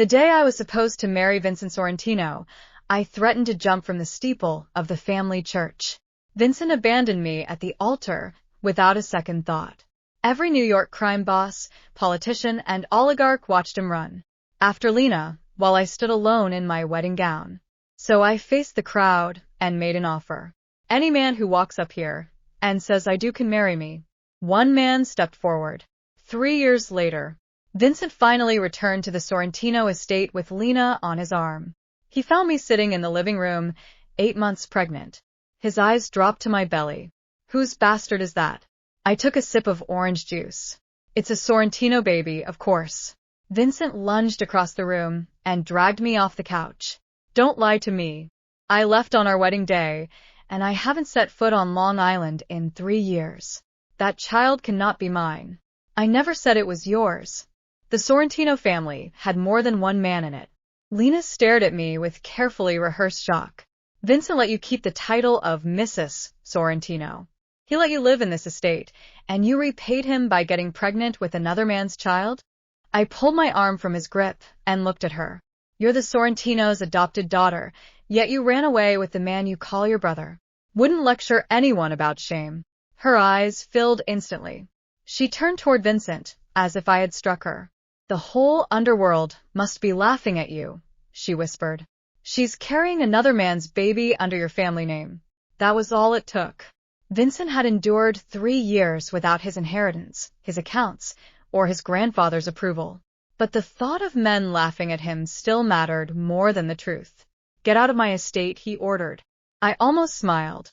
The day I was supposed to marry Vincent Sorrentino, I threatened to jump from the steeple of the family church. Vincent abandoned me at the altar without a second thought. Every New York crime boss, politician, and oligarch watched him run after Lena while I stood alone in my wedding gown. So I faced the crowd and made an offer. Any man who walks up here and says I do can marry me. One man stepped forward. 3 years later, Vincent finally returned to the Sorrentino estate with Lena on his arm. He found me sitting in the living room, 8 months pregnant. His eyes dropped to my belly. Whose bastard is that? I took a sip of orange juice. It's a Sorrentino baby, of course. Vincent lunged across the room and dragged me off the couch. Don't lie to me. I left on our wedding day, and I haven't set foot on Long Island in 3 years. That child cannot be mine. I never said it was yours. The Sorrentino family had more than one man in it. Lena stared at me with carefully rehearsed shock. Vincent let you keep the title of Mrs. Sorrentino. He let you live in this estate, and you repaid him by getting pregnant with another man's child? I pulled my arm from his grip and looked at her. You're the Sorrentino's adopted daughter, yet you ran away with the man you call your brother. Wouldn't lecture anyone about shame. Her eyes filled instantly. She turned toward Vincent, as if I had struck her. The whole underworld must be laughing at you, she whispered. She's carrying another man's baby under your family name. That was all it took. Vincent had endured 3 years without his inheritance, his accounts, or his grandfather's approval. But the thought of men laughing at him still mattered more than the truth. Get out of my estate, he ordered. I almost smiled.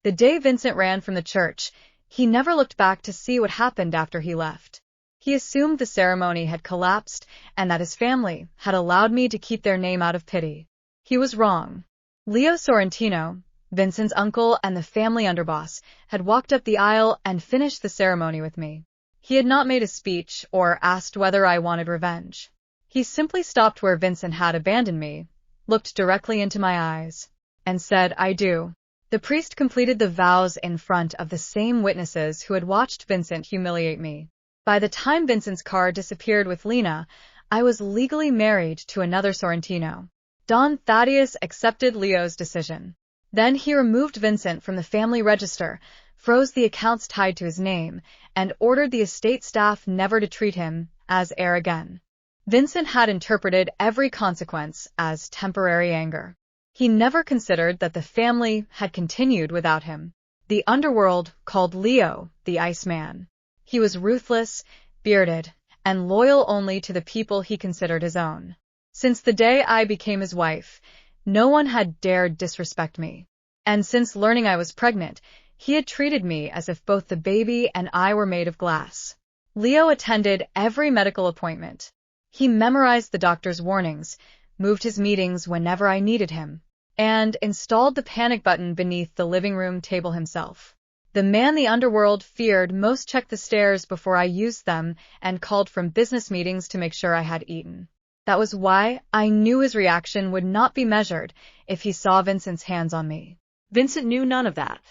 The day Vincent ran from the church, he never looked back to see what happened after he left. He assumed the ceremony had collapsed and that his family had allowed me to keep their name out of pity. He was wrong. Leo Sorrentino, Vincent's uncle and the family underboss, had walked up the aisle and finished the ceremony with me. He had not made a speech or asked whether I wanted revenge. He simply stopped where Vincent had abandoned me, looked directly into my eyes, and said, I do. The priest completed the vows in front of the same witnesses who had watched Vincent humiliate me. By the time Vincent's car disappeared with Lena, I was legally married to another Sorrentino. Don Thaddeus accepted Leo's decision. Then he removed Vincent from the family register, froze the accounts tied to his name, and ordered the estate staff never to treat him as heir again. Vincent had interpreted every consequence as temporary anger. He never considered that the family had continued without him. The underworld called Leo the Iceman. He was ruthless, bearded, and loyal only to the people he considered his own. Since the day I became his wife, no one had dared disrespect me. And since learning I was pregnant, he had treated me as if both the baby and I were made of glass. Leo attended every medical appointment. He memorized the doctor's warnings, moved his meetings whenever I needed him, and installed the panic button beneath the living room table himself. The man the underworld feared most checked the stairs before I used them and called from business meetings to make sure I had eaten. That was why I knew his reaction would not be measured if he saw Vincent's hands on me. Vincent knew none of that.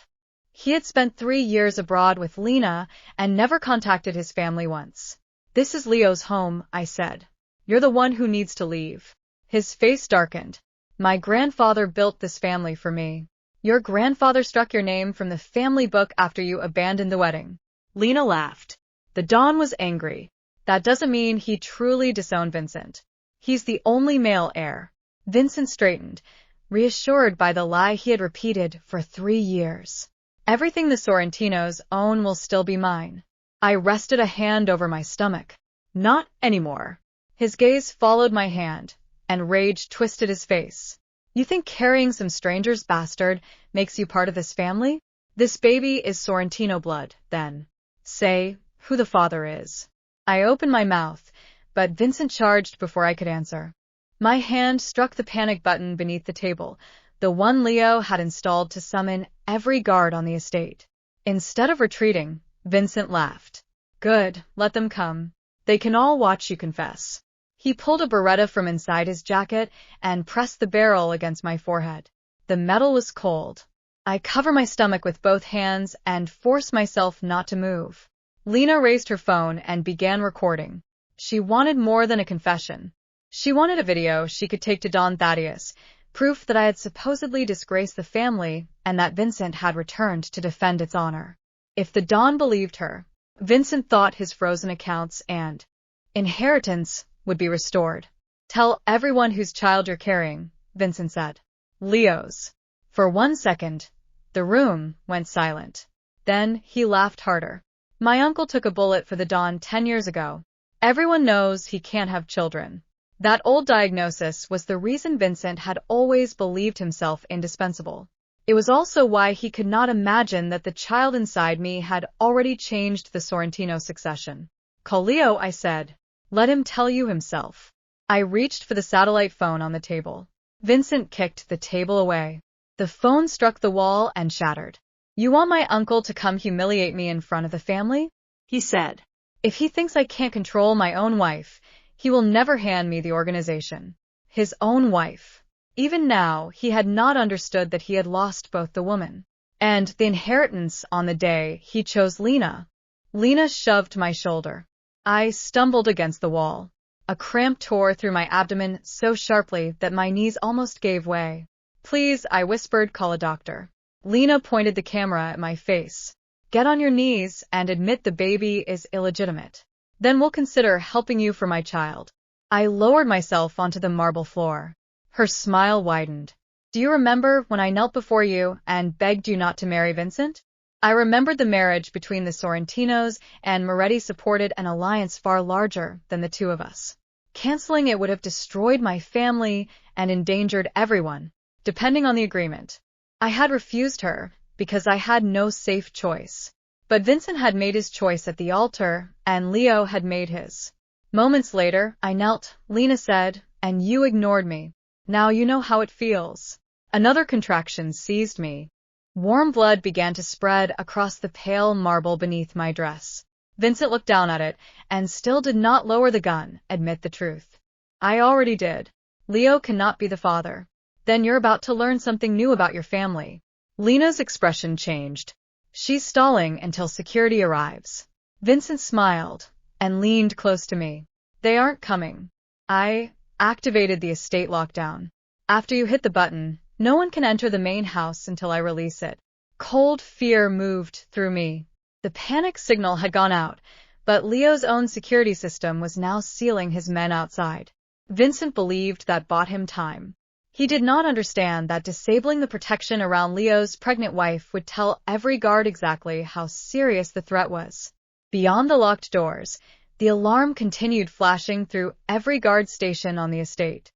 He had spent 3 years abroad with Lena and never contacted his family once. This is Leo's home, I said. You're the one who needs to leave. His face darkened. My grandfather built this family for me. Your grandfather struck your name from the family book after you abandoned the wedding. Lena laughed. The Don was angry. That doesn't mean he truly disowned Vincent. He's the only male heir. Vincent straightened, reassured by the lie he had repeated for 3 years. Everything the Sorrentinos own will still be mine. I rested a hand over my stomach. Not anymore. His gaze followed my hand, and rage twisted his face. You think carrying some stranger's bastard makes you part of this family? This baby is Sorrentino blood, then. Say who the father is. I opened my mouth, but Vincent charged before I could answer. My hand struck the panic button beneath the table, the one Leo had installed to summon every guard on the estate. Instead of retreating, Vincent laughed. Good, let them come. They can all watch you confess. He pulled a Beretta from inside his jacket and pressed the barrel against my forehead. The metal was cold. I covered my stomach with both hands and forced myself not to move. Lena raised her phone and began recording. She wanted more than a confession. She wanted a video she could take to Don Thaddeus, proof that I had supposedly disgraced the family and that Vincent had returned to defend its honor. If the Don believed her, Vincent thought his frozen accounts and inheritance would be restored. Tell everyone whose child you're carrying, Vincent said. Leo's. For 1 second, the room went silent. Then he laughed harder. My uncle took a bullet for the Don 10 years ago. Everyone knows he can't have children. That old diagnosis was the reason Vincent had always believed himself indispensable. It was also why he could not imagine that the child inside me had already changed the Sorrentino succession. Call Leo, I said. Let him tell you himself. I reached for the satellite phone on the table. Vincent kicked the table away. The phone struck the wall and shattered. You want my uncle to come humiliate me in front of the family? He said. If he thinks I can't control my own wife, he will never hand me the organization. His own wife. Even now, he had not understood that he had lost both the woman and the inheritance on the day he chose Lena. Lena shoved my shoulder. I stumbled against the wall. A cramp tore through my abdomen so sharply that my knees almost gave way. Please, I whispered, call a doctor. Lena pointed the camera at my face. Get on your knees and admit the baby is illegitimate. Then we'll consider helping you for my child. I lowered myself onto the marble floor. Her smile widened. Do you remember when I knelt before you and begged you not to marry Vincent? I remembered the marriage between the Sorrentinos, and Moretti supported an alliance far larger than the two of us. Canceling it would have destroyed my family and endangered everyone, depending on the agreement. I had refused her because I had no safe choice. But Vincent had made his choice at the altar, and Leo had made his. Moments later, I knelt, Lena said, and you ignored me. Now you know how it feels. Another contraction seized me. Warm blood began to spread across the pale marble beneath my dress. Vincent looked down at it, and still did not lower the gun. Admit the truth. I already did. Leo cannot be the father. Then you're about to learn something new about your family. Lena's expression changed. She's stalling until security arrives. Vincent smiled and leaned close to me. They aren't coming. I activated the estate lockdown. After you hit the button, no one can enter the main house until I release it. Cold fear moved through me. The panic signal had gone out, but Leo's own security system was now sealing his men outside. Vincent believed that bought him time. He did not understand that disabling the protection around Leo's pregnant wife would tell every guard exactly how serious the threat was. Beyond the locked doors, the alarm continued flashing through every guard station on the estate.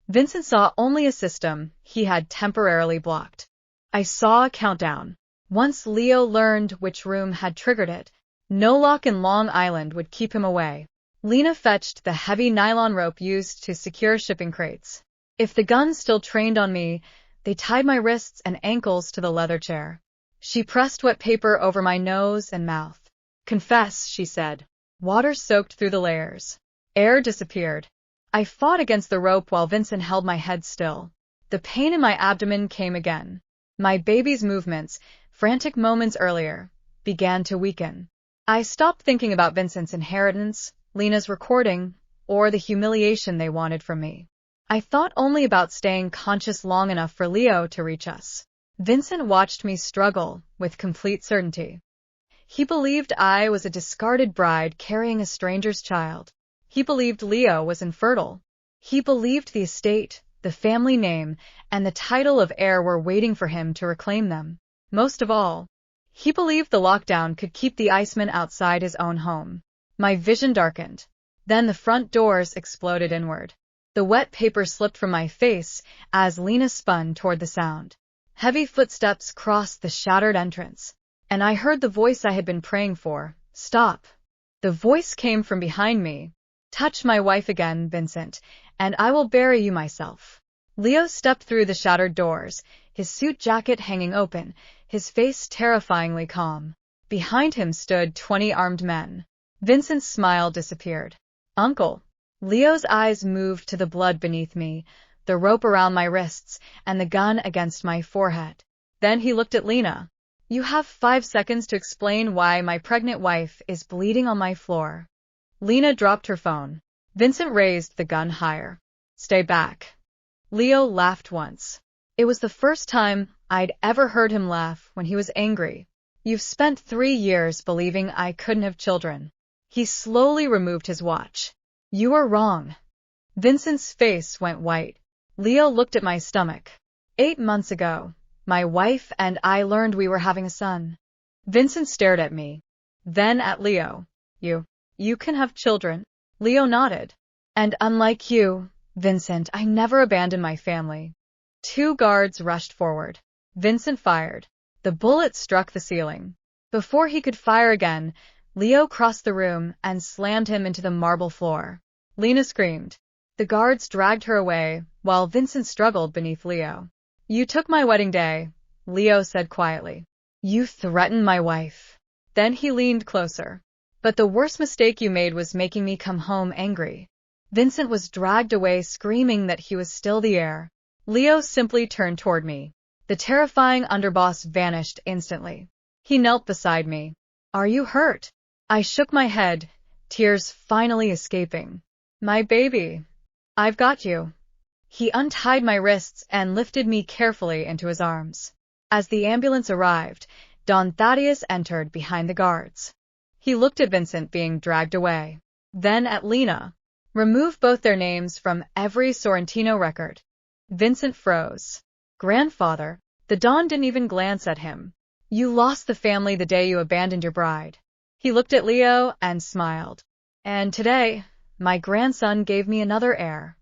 Vincent saw only a system he had temporarily blocked. I saw a countdown. Once Leo learned which room had triggered it, no lock in Long Island would keep him away. Lena fetched the heavy nylon rope used to secure shipping crates. If the gun still trained on me, they tied my wrists and ankles to the leather chair. She pressed wet paper over my nose and mouth. Confess, she said. Water soaked through the layers. Air disappeared. I fought against the rope while Vincent held my head still. The pain in my abdomen came again. My baby's movements, frantic moments earlier, began to weaken. I stopped thinking about Vincent's inheritance, Lena's recording, or the humiliation they wanted from me. I thought only about staying conscious long enough for Leo to reach us. Vincent watched me struggle with complete certainty. He believed I was a discarded bride carrying a stranger's child. He believed Leo was infertile. He believed the estate, the family name, and the title of heir were waiting for him to reclaim them. Most of all, he believed the lockdown could keep the Iceman outside his own home. My vision darkened. Then the front doors exploded inward. The wet paper slipped from my face as Lena spun toward the sound. Heavy footsteps crossed the shattered entrance, and I heard the voice I had been praying for. Stop. The voice came from behind me. Touch my wife again, Vincent, and I will bury you myself. Leo stepped through the shattered doors, his suit jacket hanging open, his face terrifyingly calm. Behind him stood 20 armed men. Vincent's smile disappeared. Uncle. Leo's eyes moved to the blood beneath me, the rope around my wrists, and the gun against my forehead. Then he looked at Lena. You have 5 seconds to explain why my pregnant wife is bleeding on my floor. Lena dropped her phone. Vincent raised the gun higher. Stay back. Leo laughed once. It was the first time I'd ever heard him laugh when he was angry. You've spent 3 years believing I couldn't have children. He slowly removed his watch. You are wrong. Vincent's face went white. Leo looked at my stomach. 8 months ago, my wife and I learned we were having a son. Vincent stared at me, then at Leo. You can have children? Leo nodded. And unlike you, Vincent, I never abandoned my family. 2 guards rushed forward. Vincent fired. The bullet struck the ceiling. Before he could fire again, Leo crossed the room and slammed him into the marble floor. Lena screamed. The guards dragged her away, while Vincent struggled beneath Leo. You took my wedding day, Leo said quietly. You threatened my wife. Then he leaned closer. But the worst mistake you made was making me come home angry. Vincent was dragged away screaming that he was still the heir. Leo simply turned toward me. The terrifying underboss vanished instantly. He knelt beside me. Are you hurt? I shook my head, tears finally escaping. My baby. I've got you. He untied my wrists and lifted me carefully into his arms. As the ambulance arrived, Don Thaddeus entered behind the guards. He looked at Vincent being dragged away. Then at Lena. Remove both their names from every Sorrentino record. Vincent froze. Grandfather, the Don didn't even glance at him. You lost the family the day you abandoned your bride. He looked at Leo and smiled. And today, my grandson gave me another heir.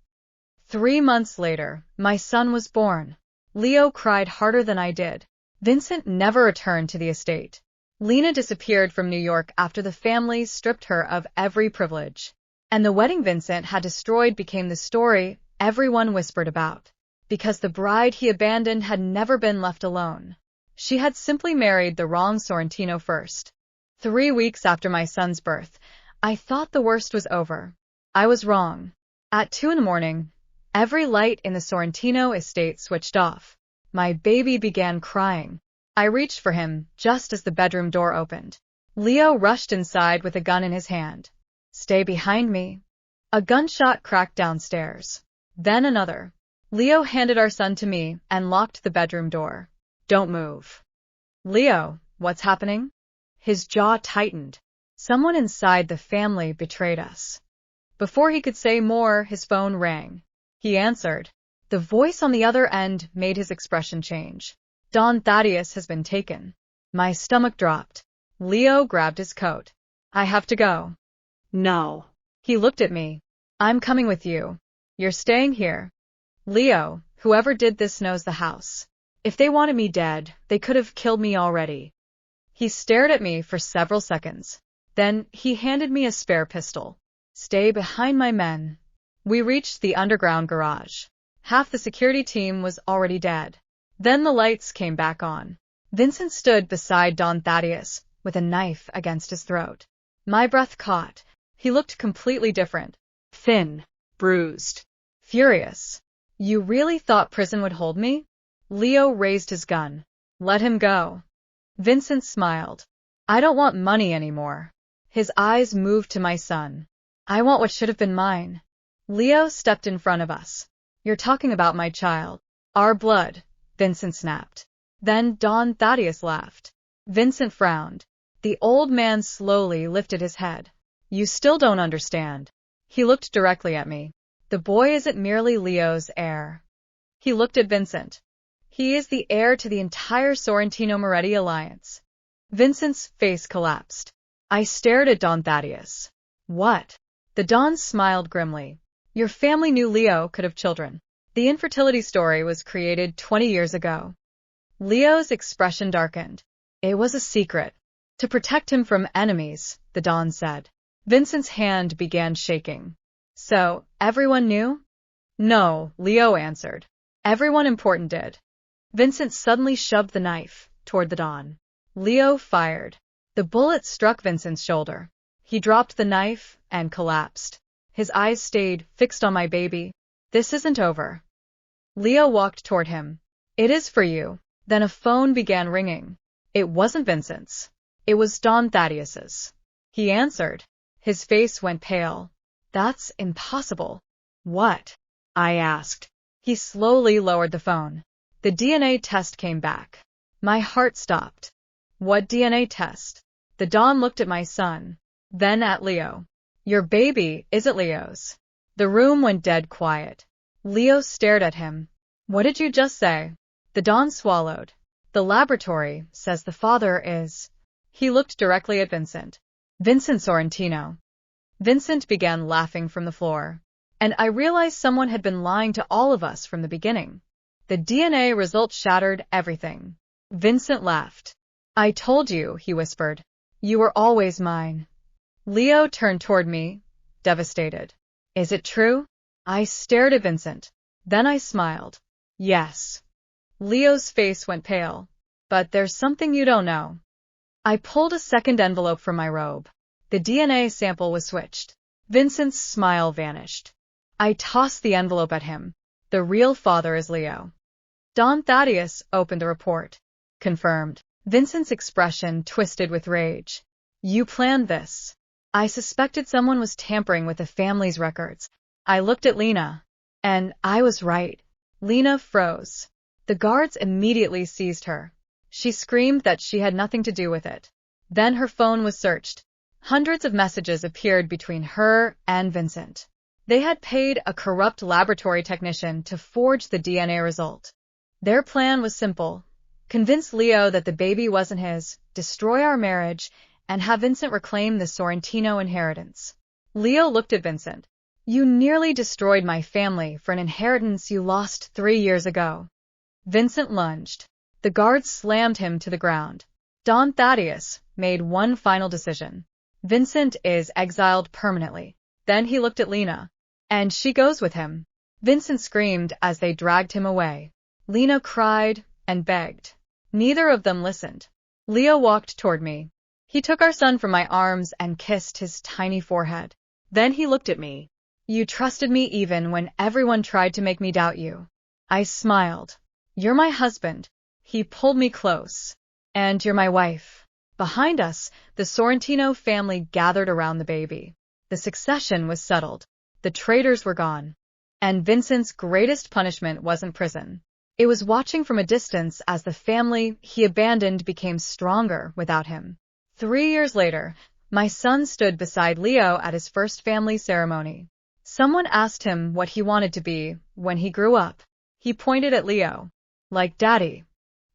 3 months later, my son was born. Leo cried harder than I did. Vincent never returned to the estate. Lena disappeared from New York after the family stripped her of every privilege. And the wedding Vincent had destroyed became the story everyone whispered about. Because the bride he abandoned had never been left alone. She had simply married the wrong Sorrentino first. 3 weeks after my son's birth, I thought the worst was over. I was wrong. At 2 a.m, every light in the Sorrentino estate switched off. My baby began crying. I reached for him just as the bedroom door opened. Leo rushed inside with a gun in his hand. Stay behind me. A gunshot cracked downstairs. Then another. Leo handed our son to me and locked the bedroom door. Don't move. Leo, what's happening? His jaw tightened. Someone inside the family betrayed us. Before he could say more, his phone rang. He answered. The voice on the other end made his expression change. Don Thaddeus has been taken. My stomach dropped. Leo grabbed his coat. I have to go. No. He looked at me. I'm coming with you. You're staying here. Leo, whoever did this knows the house. If they wanted me dead, they could have killed me already. He stared at me for several seconds. Then he handed me a spare pistol. Stay behind my men. We reached the underground garage. Half the security team was already dead. Then the lights came back on. Vincent stood beside Don Thaddeus, with a knife against his throat. My breath caught. He looked completely different. Thin, bruised, furious. You really thought prison would hold me? Leo raised his gun. Let him go. Vincent smiled. I don't want money anymore. His eyes moved to my son. I want what should have been mine. Leo stepped in front of us. You're talking about my child. Our blood, Vincent snapped. Then Don Thaddeus laughed. Vincent frowned. The old man slowly lifted his head. You still don't understand. He looked directly at me. The boy isn't merely Leo's heir. He looked at Vincent. He is the heir to the entire Sorrentino-Moretti alliance. Vincent's face collapsed. I stared at Don Thaddeus. What? The Don smiled grimly. Your family knew Leo could have children. The infertility story was created 20 years ago. Leo's expression darkened. It was a secret. To protect him from enemies, the Don said. Vincent's hand began shaking. So, everyone knew? No, Leo answered. Everyone important did. Vincent suddenly shoved the knife toward the Don. Leo fired. The bullet struck Vincent's shoulder. He dropped the knife and collapsed. His eyes stayed fixed on my baby. This isn't over. Leo walked toward him. It is for you. Then a phone began ringing. It wasn't Vincent's. It was Don Thaddeus's. He answered. His face went pale. That's impossible. What? I asked. He slowly lowered the phone. The DNA test came back. My heart stopped. What DNA test? The Don looked at my son, then at Leo. Your baby isn't Leo's. The room went dead quiet. Leo stared at him. What did you just say? The Don swallowed. The laboratory says the father is. He looked directly at Vincent. Vincent Sorrentino. Vincent began laughing from the floor. And I realized someone had been lying to all of us from the beginning. The DNA results shattered everything. Vincent laughed. I told you, he whispered. You were always mine. Leo turned toward me, devastated. Is it true? I stared at Vincent. Then I smiled. Yes. Leo's face went pale. But there's something you don't know. I pulled a second envelope from my robe. The DNA sample was switched. Vincent's smile vanished. I tossed the envelope at him. The real father is Leo. Don Thaddeus opened the report. Confirmed. Vincent's expression twisted with rage. You planned this. I suspected someone was tampering with the family's records. I looked at Lena. And I was right. Lena froze. The guards immediately seized her. She screamed that she had nothing to do with it. Then her phone was searched. Hundreds of messages appeared between her and Vincent. They had paid a corrupt laboratory technician to forge the DNA result. Their plan was simple. Convince Leo that the baby wasn't his, destroy our marriage, and have Vincent reclaim the Sorrentino inheritance. Leo looked at Vincent. You nearly destroyed my family for an inheritance you lost 3 years ago. Vincent lunged. The guards slammed him to the ground. Don Thaddeus made one final decision. Vincent is exiled permanently. Then he looked at Lena. And she goes with him. Vincent screamed as they dragged him away. Lena cried and begged. Neither of them listened. Leo walked toward me. He took our son from my arms and kissed his tiny forehead. Then he looked at me. You trusted me even when everyone tried to make me doubt you. I smiled. You're my husband. He pulled me close. And you're my wife. Behind us, the Sorrentino family gathered around the baby. The succession was settled. The traitors were gone. And Vincent's greatest punishment wasn't prison. It was watching from a distance as the family he abandoned became stronger without him. 3 years later, my son stood beside Leo at his first family ceremony. Someone asked him what he wanted to be when he grew up. He pointed at Leo. Like Daddy.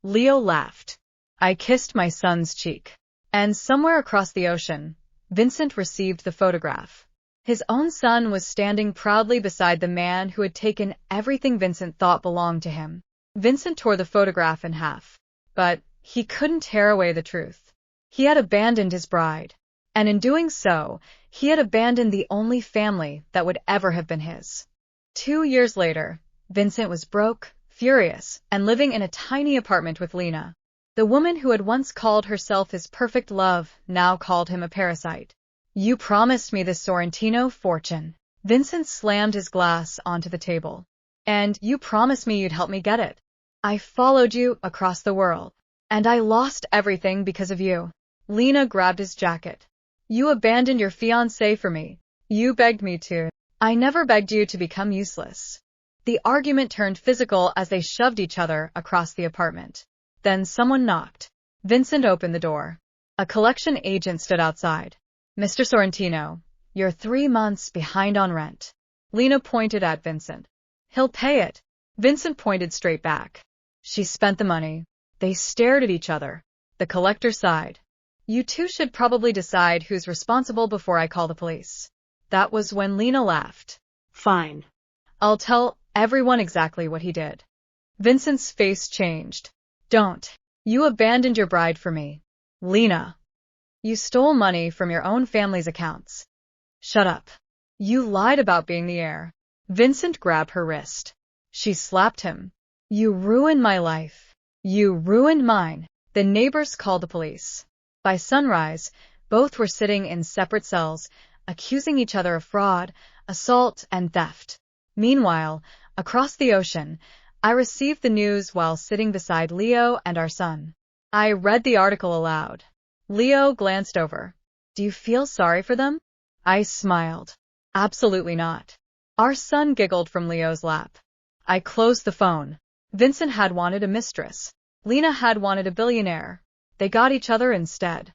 Leo laughed. I kissed my son's cheek. And somewhere across the ocean, Vincent received the photograph. His own son was standing proudly beside the man who had taken everything Vincent thought belonged to him. Vincent tore the photograph in half. But he couldn't tear away the truth. He had abandoned his bride. And in doing so, he had abandoned the only family that would ever have been his. 2 years later, Vincent was broke, furious, and living in a tiny apartment with Lena. The woman who had once called herself his perfect love now called him a parasite. You promised me this Sorrentino fortune. Vincent slammed his glass onto the table. And you promised me you'd help me get it. I followed you across the world. And I lost everything because of you. Lena grabbed his jacket. You abandoned your fiancé for me. You begged me to. I never begged you to become useless. The argument turned physical as they shoved each other across the apartment. Then someone knocked. Vincent opened the door. A collection agent stood outside. Mr. Sorrentino, you're 3 months behind on rent. Lena pointed at Vincent. He'll pay it. Vincent pointed straight back. She spent the money. They stared at each other. The collector sighed. You two should probably decide who's responsible before I call the police. That was when Lena laughed. Fine. I'll tell everyone exactly what he did. Vincent's face changed. Don't. You abandoned your bride for me. Lena. You stole money from your own family's accounts. Shut up. You lied about being the heir. Vincent grabbed her wrist. She slapped him. You ruined my life. You ruined mine. The neighbors called the police. By sunrise, both were sitting in separate cells, accusing each other of fraud, assault, and theft. Meanwhile, across the ocean, I received the news while sitting beside Leo and our son. I read the article aloud. Leo glanced over. Do you feel sorry for them? I smiled. Absolutely not. Our son giggled from Leo's lap. I closed the phone. Vincent had wanted a mistress. Lena had wanted a billionaire. They got each other instead.